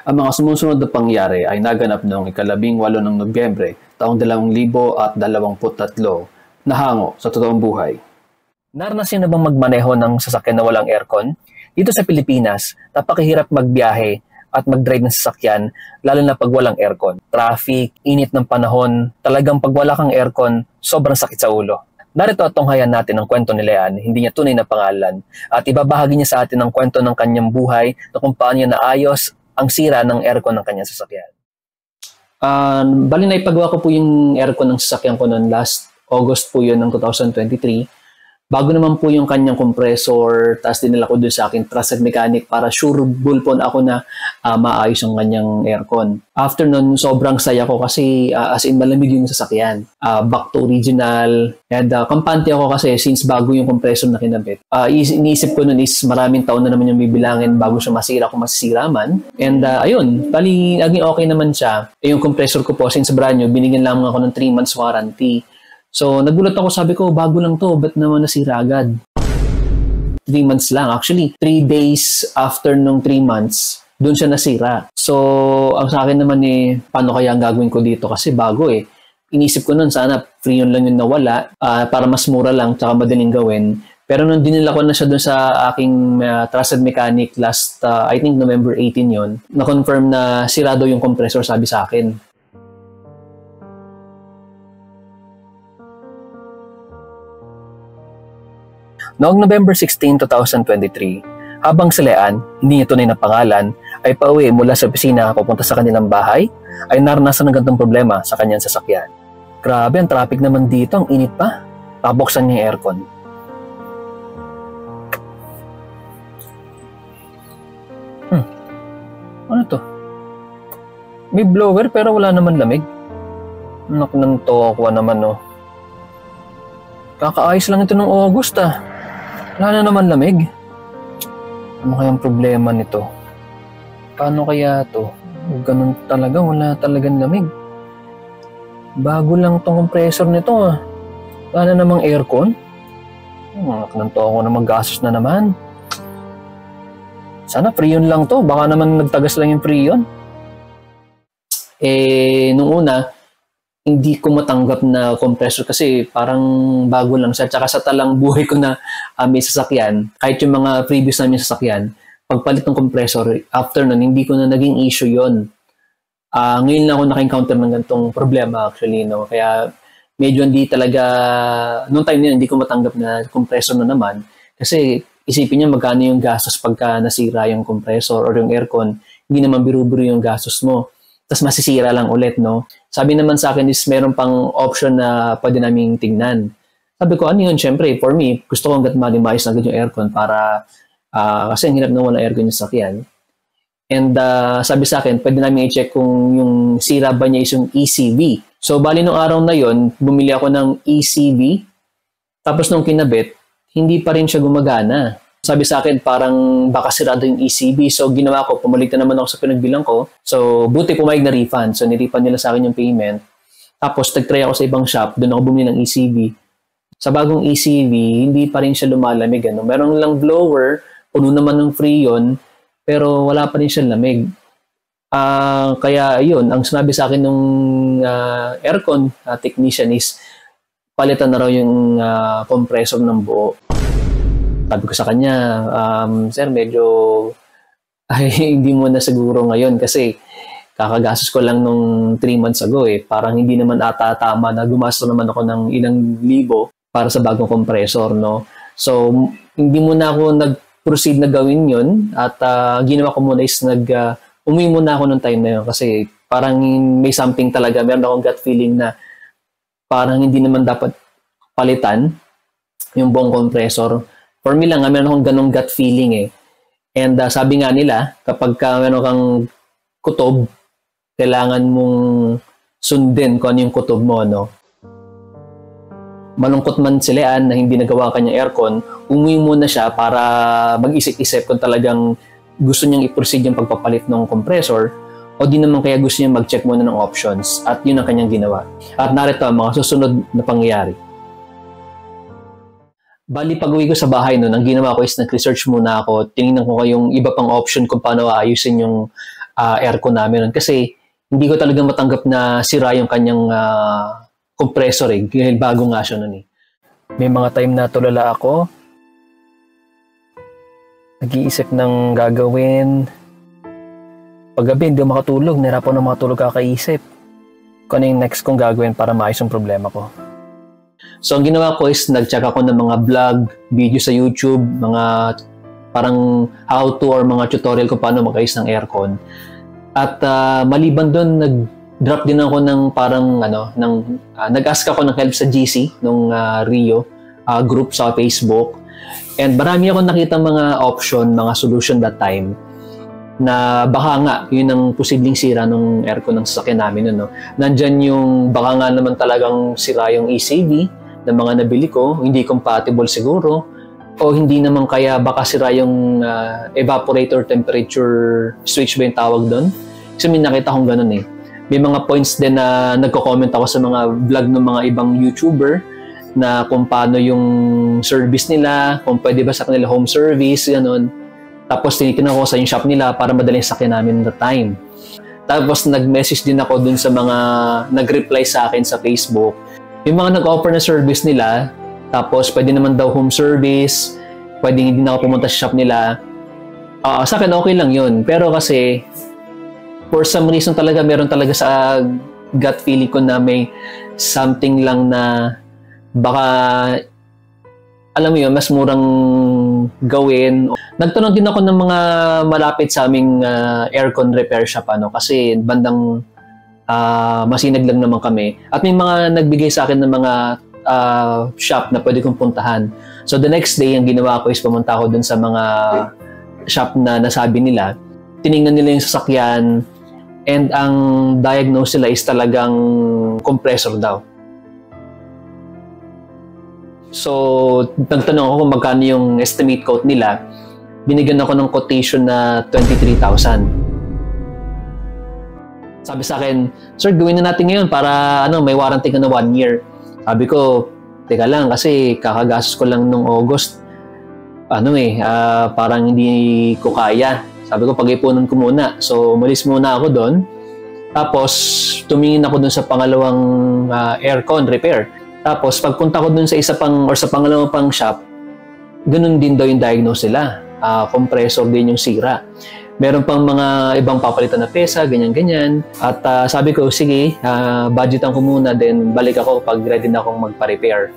Ang mga sumusunod na pangyari ay naganap noong ika-18 ng Nobyembre, taong 2023 na hango sa totoong buhay. Naranasin na bang magmaneho ng sasakyan na walang aircon? Dito sa Pilipinas, napakahirap magbiyahe at mag-drive ng sasakyan, lalo na pag walang aircon. Traffic, init ng panahon, talagang pag wala kang aircon, sobrang sakit sa ulo. Narito at tunghayan natin ang kwento ni Leanne, hindi niya tunay na pangalan, at ibabahagi niya sa atin ang kwento ng kanyang buhay na kung paano niya naayos ang sira ng aircon ng kanyang sasakyan. Bali na ipagawa ko po yung aircon ng sasakyan ko noon last August po yun ng 2023. Bago naman po yung kanyang compressor, tapos dinala ko dun sa akin trusted mechanic para sureball po ako na maayos ang kanyang aircon. After nun, sobrang saya ko kasi as in malamig yung sasakyan. Back to original. And kampante ako kasi since bago yung compressor na kinabit. Iniisip ko nun is maraming taon na naman yung bibilangin bago siya masira kung masisira man. And ayun, bali naging okay naman siya. Yung compressor ko po, since brand new, binigyan lang ako ng 3 months warranty. So, nagulat ako, sabi ko, bago lang to, ba't naman nasira agad? 3 months lang. Actually, 3 days after nung 3 months, doon siya nasira. So, ang sa akin naman paano kaya ang gagawin ko dito? Kasi bago Inisip ko nun, sana free yun lang yung nawala, para mas mura lang, tsaka madaling gawin. Pero nung dinila ko na siya doon sa aking trusted mechanic last, I think November 18 yon, na-confirm na sirado yung compressor, sabi sa akin. Noong November 16, 2023, habang si Leanne, hindi niya tunay na pangalan, ay pauwi mula sa opisina papunta sa kanilang bahay, ay naranasan ng ganitong problema sa kanyang sasakyan. Grabe, ang traffic naman dito, ang init pa. Pabuksan niya yung aircon. Ano to? May blower pero wala naman lamig. Anak ng tokwa naman, no. Kakaayos lang ito ng August, Wala na naman lamig. Ano kayang problema nito? Paano kaya to? Ganun talaga, wala talagang lamig. Bago lang tong compressor nito, Wala na namang aircon. Nanto ako na maggastos na naman. Sana Freon lang to. Baka naman nagtagas lang yung Freon. Nung una, hindi ko matanggap na compressor kasi parang bago lang siya. Tsaka sa talang buhay ko na may sasakyan, kahit yung mga previous namin sasakyan, pagpalit ng compressor, after nun, hindi ko na naging issue yon. Ngayon lang ako naka-encounter ng ganitong problema actually, no? Kaya medyo hindi talaga, noong time na yun, hindi ko matanggap na compressor na naman. Kasi isipin niyo magkano yung gastos pagka nasira yung compressor or yung aircon, hindi naman biru-biru yung gastos mo. Tapos masisira lang ulit, no? Sabi naman sa akin is meron pang option na pwede naming tingnan. Sabi ko, ano yun? Siyempre, for me, gusto ko hanggat maayos na agad yung aircon para, kasi ang hirap na walang aircon yung sakyan. And sabi sa akin, pwede namin i-check kung yung sira ba niya is yung ECV. So, bali nung araw na yon, bumili ako ng ECV. Tapos nung kinabit, hindi pa rin siya gumagana. Sabi sa akin, parang baka sirado yung ECV. So, ginawa ko, pumalig na naman ako sa pinagbilang ko. So, buti pumayag na refund. So, nirefund nila sa akin yung payment. Tapos, nag-try ako sa ibang shop. Doon ako bumili ng ECV. Sa bagong ECV, hindi pa rin siya lumalamig. Meron lang blower, puno naman ng Freon, pero wala pa rin siya lamig. Kaya, yun, ang sinabi sa akin ng aircon technician is, palitan na raw yung compressor ng buo. Sabi ko sa kanya, sir, medyo hindi mo na siguro ngayon kasi kakagastos ko lang nung 3 months ago Parang hindi naman ata tama na gumastos naman ako ng ilang libo para sa bagong compressor, no? So, hindi muna ako nag-proceed na gawin yun at ginawa ko muna is umuwi muna ako nung time na yun kasi parang may something talaga. Meron akong gut feeling na parang hindi naman dapat palitan yung buong compressor. For me lang, meron akong ganong gut feeling And sabi nga nila, kapag meron kang kutob, kailangan mong sundin kung ano yung kutob mo, no? Malungkot man si Leanne na hindi nagawa kanyang aircon, umuwi muna siya para mag-isip-isip kung talagang gusto niyang i-proceed yung pagpapalit ng compressor o di naman kaya gusto niya mag-check muna ng options at yun ang kanyang ginawa. At narito ang mga susunod na pangyayari. Bali, pag-uwi ko sa bahay noon, ang ginawa ko is nag-research muna ako. Tinignan ko kayong iba pang option kung paano ayusin yung aircon namin nun. Kasi hindi ko talaga matanggap na sira yung kanyang compressor eh. Dahil bago nga siya nun eh. May mga time na tulala ako. Nag-iisip ng gagawin. Paggabi, hindi ako makatulog. Nahirapan na makatulog kakaisip. Kung ano yung next kong gagawin para maayos yung problema ko. So, ang ginawa ko is nag-check ako ng mga vlog, video sa YouTube, mga parang how-to or mga tutorial kung paano mag-ayos ng aircon. At maliban doon, nag-drop din ako ng parang nag-ask ako ng help sa GC nung Rio group sa Facebook. And marami ako nakita mga option, mga solution that time na baka nga yun ang posibleng sira ng aircon ng sasakyan namin. Nandyan yung baka nga naman talagang sira yung ECB ng mga nabili ko, hindi compatible siguro, o hindi naman kaya baka sira yung evaporator temperature switch ba yung tawag doon. Kasi may nakita akong ganun eh. May mga points din na nagko-comment ako sa mga vlog ng mga ibang YouTuber na kung paano yung service nila, kung pwede ba sa kanila home service, gano'n. Tapos tinitingnan ko sa yung shop nila para madaling sakyan namin the time. Tapos nag-message din ako dun sa mga nag-reply sa akin sa Facebook. Yung mga nag-offer na service nila, tapos pwede naman daw home service, pwede hindi na ako pumunta sa shop nila. Sa akin okay lang yun. Pero kasi, for some reason talaga, meron talaga sa gut feeling ko na may something lang na baka, alam mo yun, mas murang gawin. Nagtanong din ako ng mga malapit sa aming aircon repair shop, kasi bandang masinag lang naman kami. At may mga nagbigay sa akin ng mga shop na pwede kong puntahan. So the next day, ang ginawa ko is pumunta ako dun sa mga shop na nasabi nila. Tiningnan nila yung sasakyan and ang diagnose nila is talagang compressor daw. So, nagtanong ako kung magkano yung estimate quote nila. Binigyan ako ng quotation na 23,000. Sabi sa akin, sir, gawin na natin ngayon para may warranty ka na 1 year. Sabi ko, teka lang kasi kakagastos ko lang nung August. Parang hindi ko kaya. Sabi ko, pag-ipunan ko muna. So, umalis muna ako doon. Tapos, tumingin ako doon sa pangalawang aircon repair. Tapos, pagpunta ko doon sa isa pang or sa pangalawang pang shop, ganun din daw yung diagnose nila. Compressor din yung sira. Meron pang mga ibang papalitan na pesa, ganyan-ganyan. At sabi ko, sige, budgetan ko muna, then balik ako pag ready na akong magpa-repair.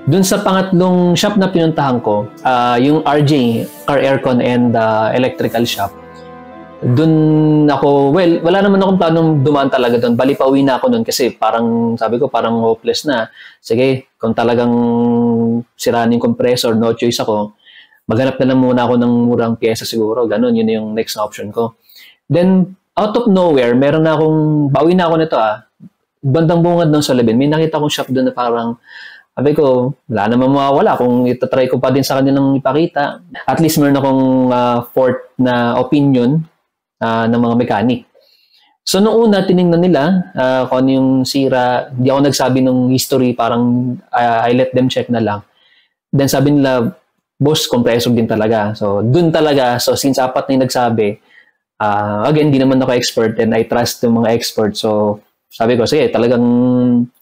Dun sa pangatlong shop na pinuntahan ko, yung RJ, Car Aircon and Electrical Shop, dun ako, wala naman akong planong dumaan talaga dun. Bali, pauwi na ako dun kasi parang, sabi ko, parang hopeless na. Sige, kung talagang siraan yung compressor, no choice ako. Maghanap na lang muna ako ng murang pyesa siguro. Ganon, yun yung next option ko. Then, out of nowhere, meron na akong, bawi na ako nito bandang bungad ng Solibin, may nakita akong shop doon na parang, sabi ko, wala naman mawawala kung itatry ko pa din sa kanilang ipakita. At least meron akong fourth na opinion ng mga mechanic. So, noong una, tinignan nila kung ano yung sira. Hindi ako nagsabi ng history, parang I let them check na lang. Then sabi nila, boss, compressor din talaga. So, dun talaga. So, since apat na yung nagsabi, again, di naman ako expert and I trust yung mga expert. So, sabi ko, sige, talagang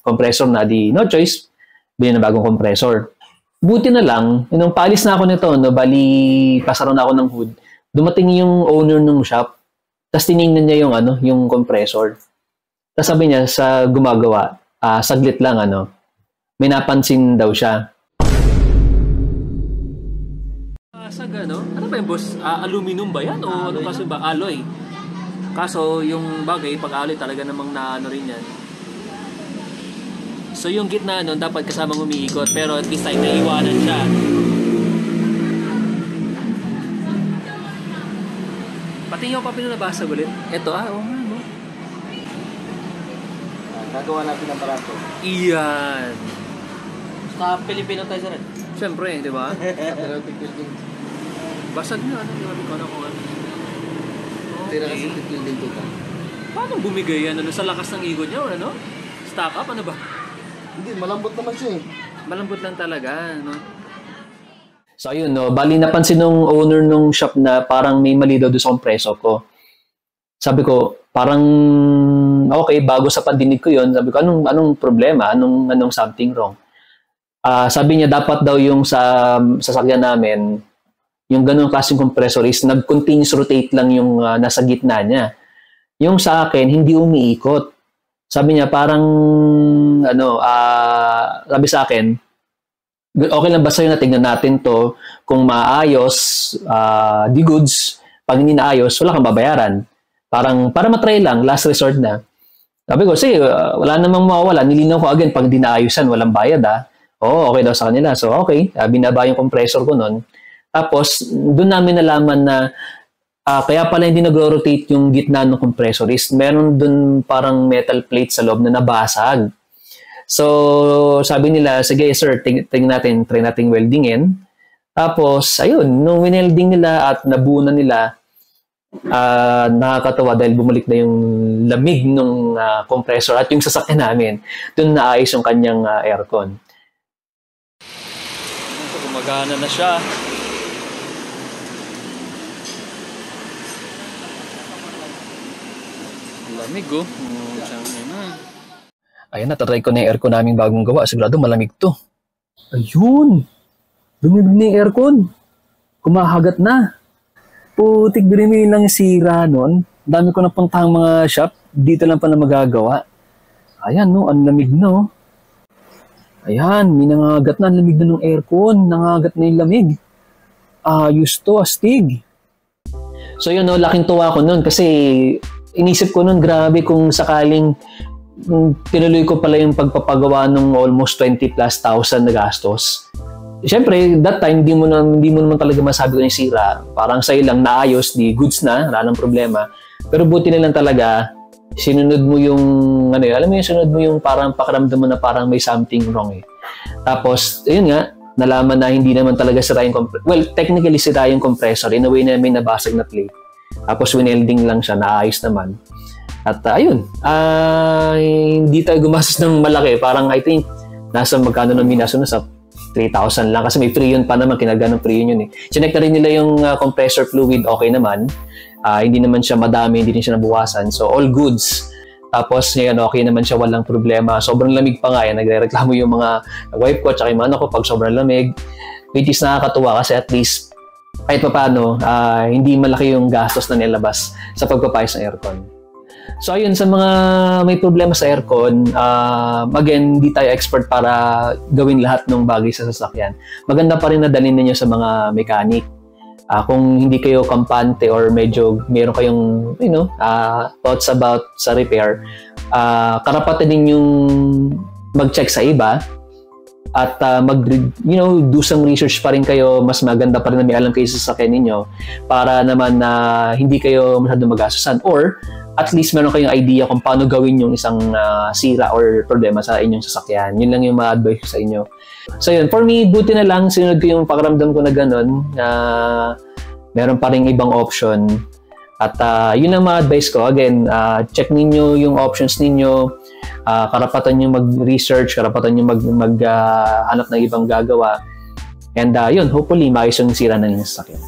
compressor na, di no choice. Bilhin na bagong compressor. Buti na lang, nung paalis na ako nito, bali, pasaro na ako ng hood, dumating yung owner ng shop, tapos tinignan niya yung compressor. Tapos sabi niya, sa gumagawa, saglit lang, may napansin daw siya. Ano ba yung boss? Aluminum ba yan? O ano kasi ba? Alloy. Kaso yung bagay, pag alloy talaga namang rin yan. So yung gitna dapat kasamang umiikot. Pero at least ay naiwanan siya. Pati yung pa pinabasa ulit. Ito oo nga no. Gagawa natin ng barato. Iyan. Sa Pilipino tayo sa rin. Siyempre, di ba? Basag na, grabe ko na kung ano. Tira kasi building dito. Paano bumigay yan? Sa lakas ng ego niya, ano? Stock up, ano ba? Hindi, malambot naman siya eh. Malambot lang talaga, no? So, ayun, no? Bali, napansin nung owner nung shop na parang may mali daw doon sa compressor ko. Sabi ko, parang, okay, bago sa pandinig ko yun, sabi ko, anong problema? Anong something wrong? Sabi niya, dapat daw yung sa sasakyan namin, yung ganung klaseng compressor is nag-continuous rotate lang yung nasa gitna niya. Yung sa akin, hindi umiikot. Sabi niya, parang, sabi sa akin, okay lang ba sa'yo na tignan natin to? Kung maayos, the goods, pag hindi naayos, wala kang babayaran. Parang, para matry lang, last resort na. Sabi ko, sige, wala namang mawawala. Nilinaw ko again, pag hindi naayosan, walang bayad Oo, okay daw sa kanila. So, okay, binaba yung compressor ko nun. Tapos, doon namin nalaman na kaya pala hindi nag-rotate yung gitna ng compressor is meron doon parang metal plate sa loob na nabasag. So, sabi nila, sige sir, try natin weldingin. Tapos, ayun, nung winelding nila at nabuo na nila, nakakatawa dahil bumalik na yung lamig ng compressor at yung sasakyan namin. Doon naayos yung kanyang aircon. Gumagana na siya. Lamig Ayan, natatry ko na yung aircon namin bagong gawa. Sigurado malamig to. Ayun! Lumimig na yung aircon. Kumahagat na. Putik, birimi lang yung sira nun. Dami ko napuntahang mga shop. Dito lang pa na magagawa. Ayan, no? Ang lamig, no? Ayan, may nangagat na. Ang lamig na ng aircon. Nangagat na yung lamig. Ayos to, astig. So yun, no? Laking tuwa ko nun kasi inisip ko nun, grabe kung sakaling tinuloy ko pala yung pagpapagawa ng almost 20,000+ na gastos. Siyempre, that time, hindi mo naman talaga masabi ko yung sira. Parang sa'yo lang naayos, di goods na, wala nang problema. Pero buti na lang talaga, sinunod mo yung, alam mo yung sinunod mo yung parang pakiramdam mo na parang may something wrong eh. Tapos, ayun nga, nalaman na hindi naman talaga sira yung compressor. Well, technically sira yung compressor. In a way na may nabasag na plate. Tapos, winelding lang siya, naayos naman. At ayun, hindi tayo gumastos ng malaki. Parang I think, nasa magkano na minaso na sa 3,000 lang kasi may free yun pa naman, kinaganong free yun eh. Chinek na rin nila yung compressor fluid, okay naman. Hindi naman siya madami, hindi rin siya nabuwasan. So all goods. Tapos ngayon okay naman siya, walang problema. Sobrang lamig pa nga yan, nagre-reklamo yung mga wife ko at saka yung mga anak ko pag sobrang lamig. Which is nakakatuwa kasi at least kahit pa paano, hindi malaki yung gastos na nilabas sa pagpapayos ng aircon. So ayun, sa mga may problema sa aircon, again, hindi tayo expert para gawin lahat ng bagay sa sasakyan. Maganda pa rin na dalhin ninyo sa mga mechanic. Kung hindi kayo kampante or medyo meron kayong, thoughts about sa repair, karapatan ninyong mag-check sa iba at do some research pa rin kayo. Mas maganda pa rin na may alam kayo sa sasakyan ninyo para naman na hindi kayo masyadong magastusan or at least meron kayong idea kung paano gawin yung isang sira or problema sa inyong sasakyan. Yun lang yung ma-advise sa inyo. So yun, for me, buti na lang, sinunod ko yung pakiramdam ko na gano'n, meron pa rin ibang option. At yun ang ma-advise ko. Again, check ninyo yung options ninyo, karapatan nyo mag-research, karapatan nyo maghanap ng ibang gagawa. And yun, hopefully, maayos yung sira ng inyong sasakyan.